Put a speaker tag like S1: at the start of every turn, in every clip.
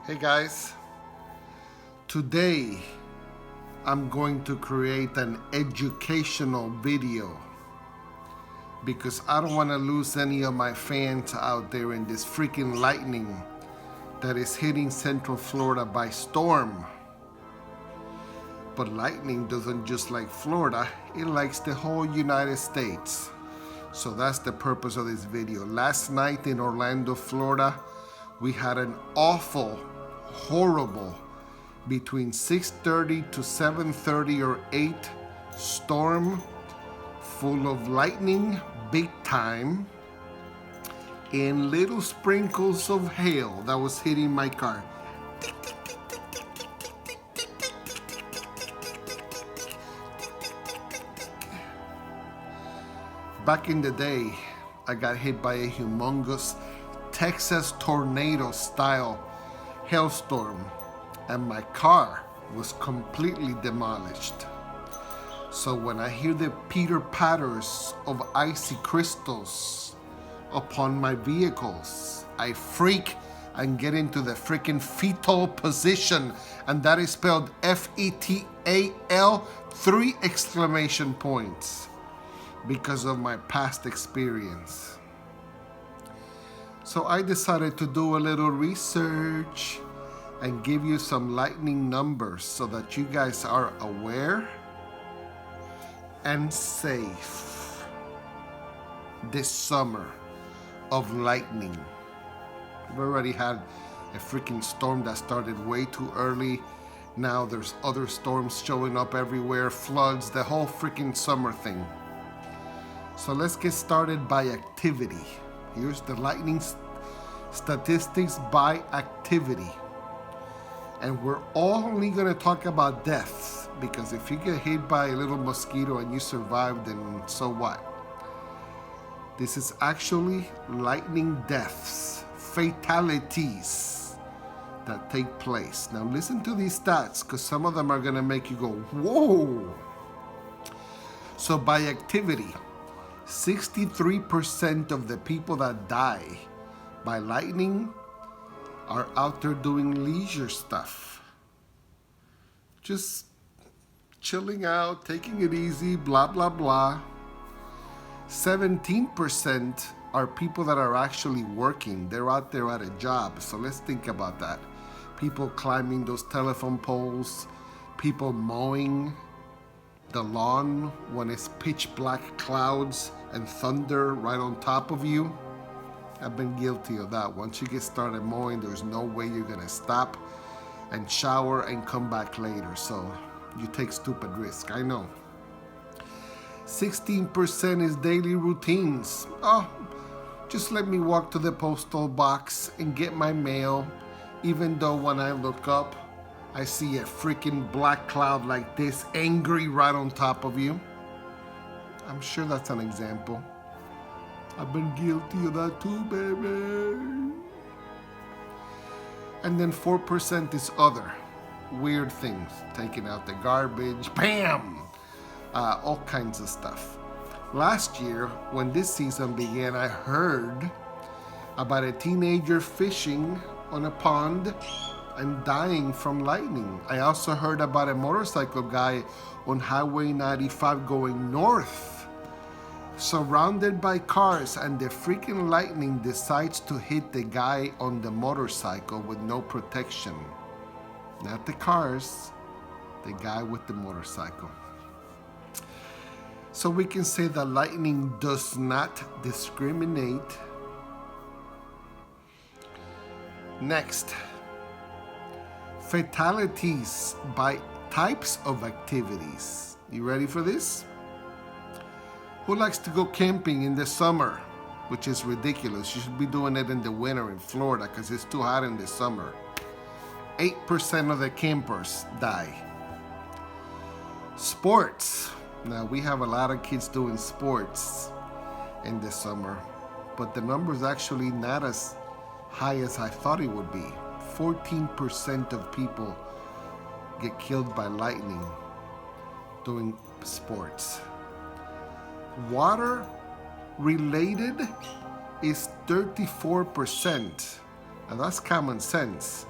S1: Hey guys, today I'm going to create an educational video because I don't want to lose any of my fans out there in this freaking lightning that is hitting Central Florida by storm. But lightning doesn't just like Florida, it likes the whole United States. So that's the purpose of this video. Last night in Orlando, Florida, we had an awful, horrible, between 6:30 to 7:30 or 8 storm full of lightning, big time, and little sprinkles of hail that was hitting my car. Back in the day, I got hit by a humongous Texas tornado style hailstorm and my car was completely demolished. So when I hear the pitter patters of icy crystals upon my vehicles, I freak and get into the freaking fetal position, and that is spelled F-E-T-A-L, 3 exclamation points, because of my past experience. So I decided to do a little research and give you some lightning numbers so that you guys are aware and safe this summer of lightning. We've already had a freaking storm that started way too early. Now there's other storms showing up everywhere, floods, the whole freaking summer thing. So let's get started by activity. Here's the lightning statistics by activity. And we're only gonna talk about deaths, because if you get hit by a little mosquito and you survive, then so what? This is actually lightning deaths, fatalities that take place. Now listen to these stats, because some of them are gonna make you go, whoa. So by activity, 63% of the people that die by lightning are out there doing leisure stuff. Just chilling out, taking it easy, blah, blah, blah. 17% are people that are actually working. They're out there at a job. So let's think about that. People climbing those telephone poles, people mowing the lawn when it's pitch black clouds and thunder right on top of you. I've been guilty of that. Once you get started mowing, there's no way you're gonna stop and shower and come back later. So you take stupid risk, I know. 16% is daily routines. Oh, just let me walk to the postal box and get my mail, even though when I look up, I see a freaking black cloud like this, angry right on top of you. I'm sure that's an example. I've been guilty of that too, baby. And then 4% is other weird things. Taking out the garbage, bam! All kinds of stuff. Last year, when this season began, I heard about a teenager fishing on a pond and dying from lightning. I also heard about a motorcycle guy on Highway 95 going north, surrounded by cars, and the freaking lightning decides to hit the guy on the motorcycle with no protection. Not the cars, the guy with the motorcycle. So we can say that lightning does not discriminate. Next, fatalities by types of activities. You ready for this? Who likes to go camping in the summer? Which is ridiculous. You should be doing it in the winter in Florida because it's too hot in the summer. 8% of the campers die. Sports. Now we have a lot of kids doing sports in the summer, but the number is actually not as high as I thought it would be. 14% of people get killed by lightning doing sports. Water related is 34%. Now that's common sense.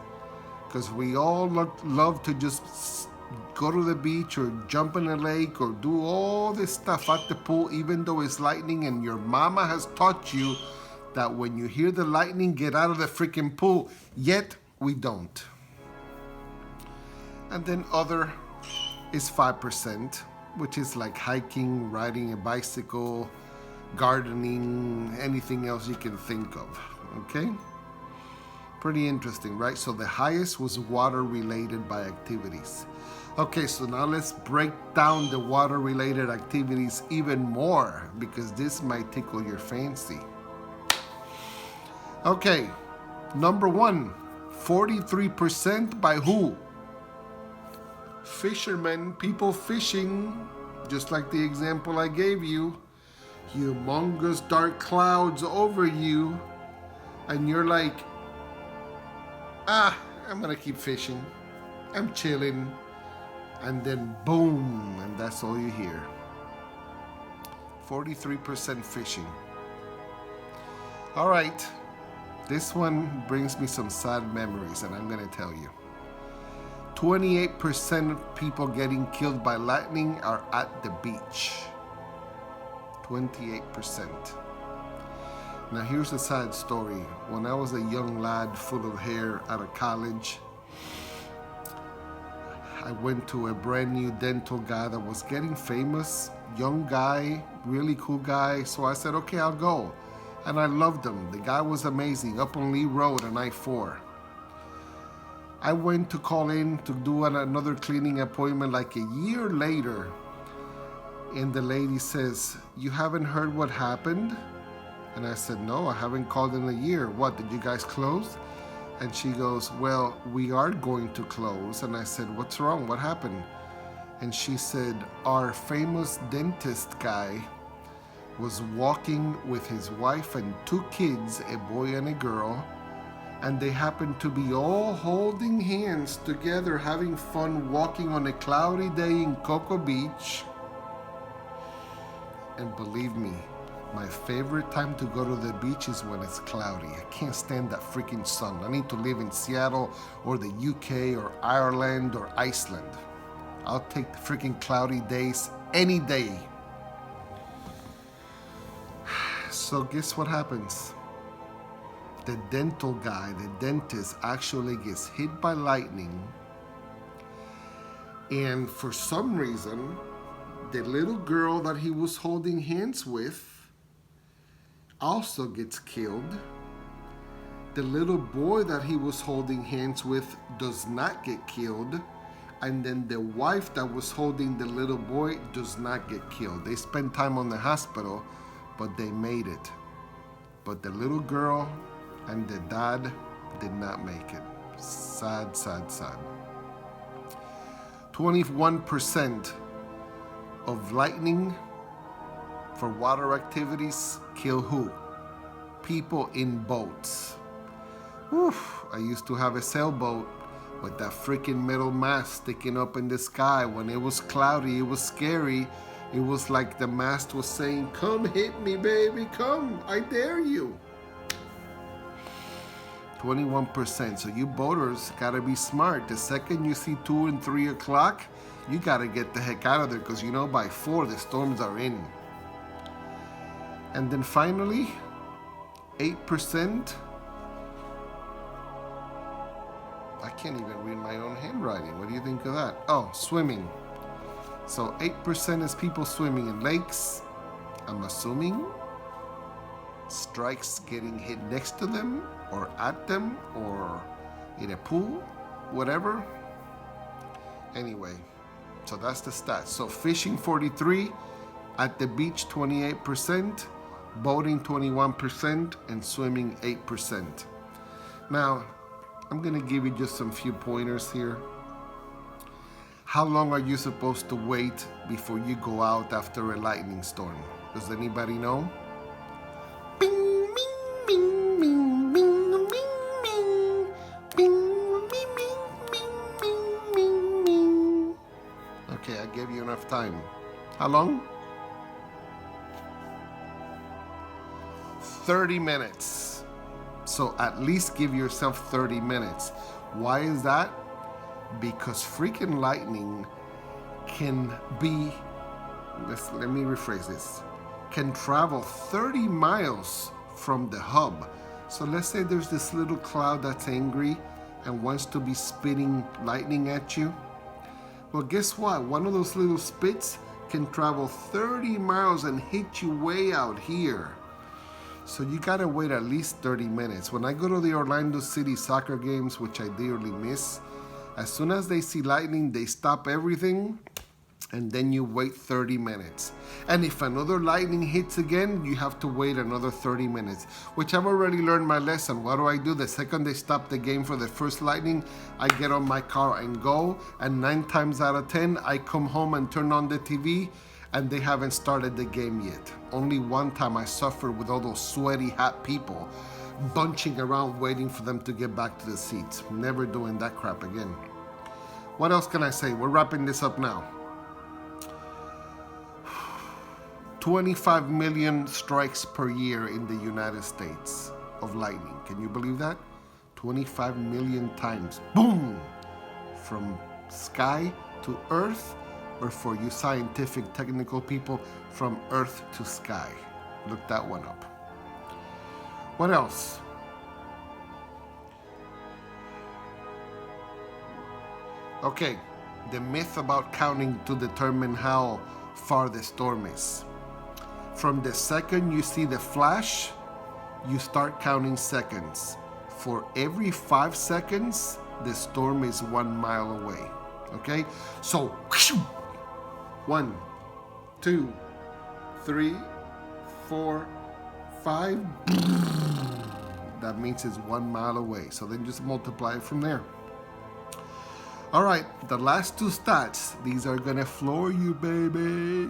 S1: because we all love to just go to the beach or jump in a lake or do all this stuff at the pool, even though it's lightning and your mama has taught you that when you hear the lightning, get out of the freaking pool. Yet we don't. And then other is 5%, which is like hiking, riding a bicycle, gardening, anything else you can think of. Okay? Pretty interesting, right? So the highest was water-related by activities. Okay, so now let's break down the water-related activities even more, because this might tickle your fancy. Okay, number 1, 43% by who? Fishermen, people fishing, just like the example I gave you. Humongous dark clouds over you, and you're like, I'm gonna keep fishing. I'm chilling. And then boom, and that's all you hear. 43% fishing. All right, this one brings me some sad memories, and I'm gonna tell you. 28% of people getting killed by lightning are at the beach. 28%. Now here's a sad story. When I was a young lad full of hair out of college, I went to a brand new dental guy that was getting famous, young guy, really cool guy. So I said, okay, I'll go. And I loved him. The guy was amazing, up on Lee Road on I-4. I went to call in to do another cleaning appointment like a year later. And the lady says, you haven't heard what happened? And I said, no, I haven't called in a year. What, did you guys close? And she goes, well, we are going to close. And I said, what's wrong? What happened? And she said, our famous dentist guy was walking with his wife and 2 kids, a boy and a girl, and they happened to be all holding hands together, having fun, walking on a cloudy day in Cocoa Beach. And believe me, my favorite time to go to the beach is when it's cloudy. I can't stand that freaking sun. I need to live in Seattle or the UK or Ireland or Iceland. I'll take the freaking cloudy days any day. So guess what happens? The dental guy, the dentist, actually gets hit by lightning. And for some reason, the little girl that he was holding hands with also gets killed. The little boy that he was holding hands with does not get killed. And then the wife that was holding the little boy does not get killed. They spent time on the hospital, but they made it. But the little girl and the dad did not make it. Sad, sad, sad. 21% of lightning for water activities kill who? People in boats. Oof, I used to have a sailboat with that freaking metal mast sticking up in the sky. When it was cloudy, it was scary. It was like the mast was saying, come hit me, baby, come, I dare you. 21%. So you boaters gotta be smart. The second you see 2 and 3 o'clock, you gotta get the heck out of there, because you know by 4 the storms are in. And then finally, 8%. I can't even read my own handwriting. What do you think of that? Oh, swimming. So 8% is people swimming in lakes. I'm assuming strikes getting hit next to them or at them or in a pool, whatever. Anyway, so that's the stats. So fishing 43, at the beach 28%, boating 21%, and swimming 8%. Now, I'm gonna give you just some few pointers here. How long are you supposed to wait before you go out after a lightning storm? Does anybody know? Bing, bing, bing, bing, bing, bing, bing, bing, bing, bing, bing, bing. Okay, I gave you enough time. How long? 30 minutes. So at least give yourself 30 minutes. Why is that? Because freaking lightning can be, let me rephrase this, can travel 30 miles from the hub. So let's say there's this little cloud that's angry and wants to be spitting lightning at you. Well, guess what? One of those little spits can travel 30 miles and hit you way out here. So you gotta wait at least 30 minutes. When I go to the Orlando City soccer games, which I dearly miss, as soon as they see lightning, they stop everything, and then you wait 30 minutes. And if another lightning hits again, you have to wait another 30 minutes, which I've already learned my lesson. What do? The second they stop the game for the first lightning, I get on my car and go, and 9 times out of 10, I come home and turn on the TV, and they haven't started the game yet. Only one time I suffered with all those sweaty, hot people bunching around waiting for them to get back to the seats. Never doing that crap again. What else can I say? We're wrapping this up now. 25 million strikes per year in the United States of lightning. Can you believe that? 25 million times. Boom! From sky to earth, or for you scientific, technical people, from earth to sky. Look that one up. What else? Okay, the myth about counting to determine how far the storm is. From the second you see the flash, you start counting seconds. For every 5 seconds, the storm is 1 mile away. Okay? So, 1, 2, 3, 4, 5. That means it's 1 mile away. So then just multiply it from there. All right, the last 2 stats. These are gonna floor you, baby.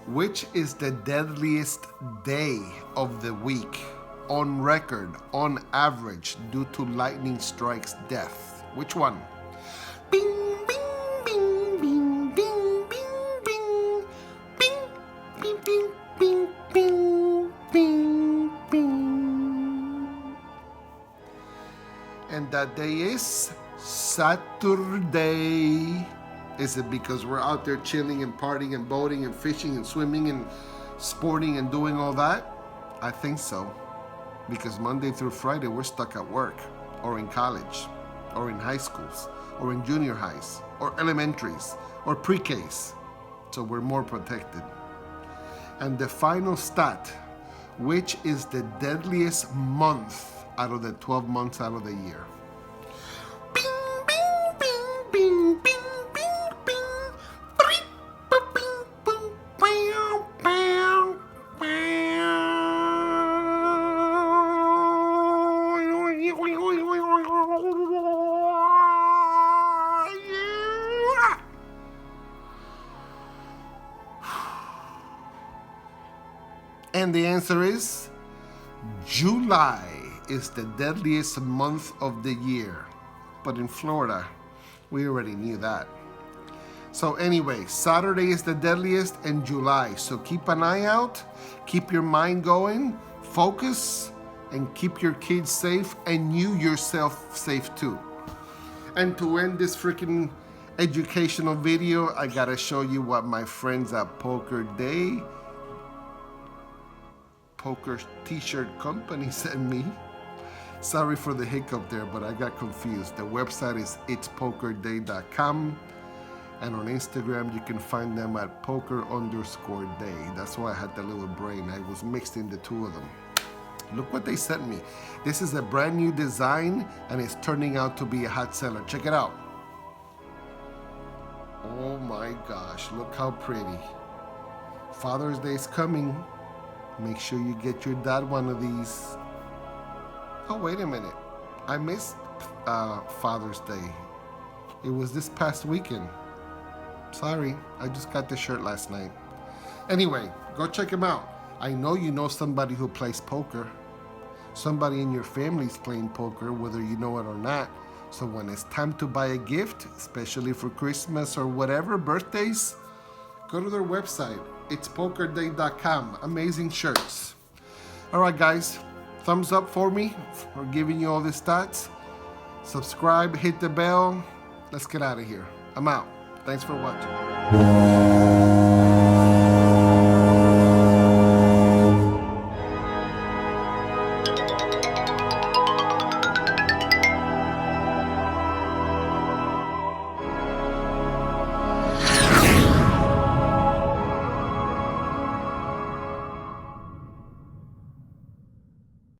S1: Which is the deadliest day of the week on record, on average, due to lightning strikes death? Which one? Bing, bing, bing, bing, bing, bing, bing, bing, bing, bing, bing, bing, bing, bing. And that day is Saturday. Is it because we're out there chilling and partying and boating and fishing and swimming and sporting and doing all that? I think so. Because Monday through Friday, we're stuck at work or in college or in high schools or in junior highs or elementaries or pre-Ks. So we're more protected. And the final stat, which is the deadliest month out of the 12 months out of the year? And the answer is July is the deadliest month of the year. But in Florida, we already knew that. So anyway, Saturday is the deadliest and July. So keep an eye out, keep your mind going, focus, and keep your kids safe and you yourself safe too. And to end this freaking educational video, I gotta show you what my friends at Poker t-shirt company sent me. Sorry for the hiccup there, but I got confused. The website is itspokerday.com, and on Instagram you can find them at poker_day. That's why I had that little brain. I was mixed in the two of them. Look what they sent me. This is a brand new design and it's turning out to be a hot seller. Check it out. Oh my gosh, look how pretty. Father's Day is coming. Make sure you get your dad one of these. Oh, wait a minute. I missed Father's Day. It was this past weekend. Sorry, I just got the shirt last night. Anyway, go check him out. I know you know somebody who plays poker. Somebody in your family's playing poker, whether you know it or not. So when it's time to buy a gift, especially for Christmas or whatever, birthdays, go to their website. It's pokerday.com. Amazing shirts. All right, guys. Thumbs up for me for giving you all the stats. Subscribe, hit the bell. Let's get out of here. I'm out. Thanks for watching.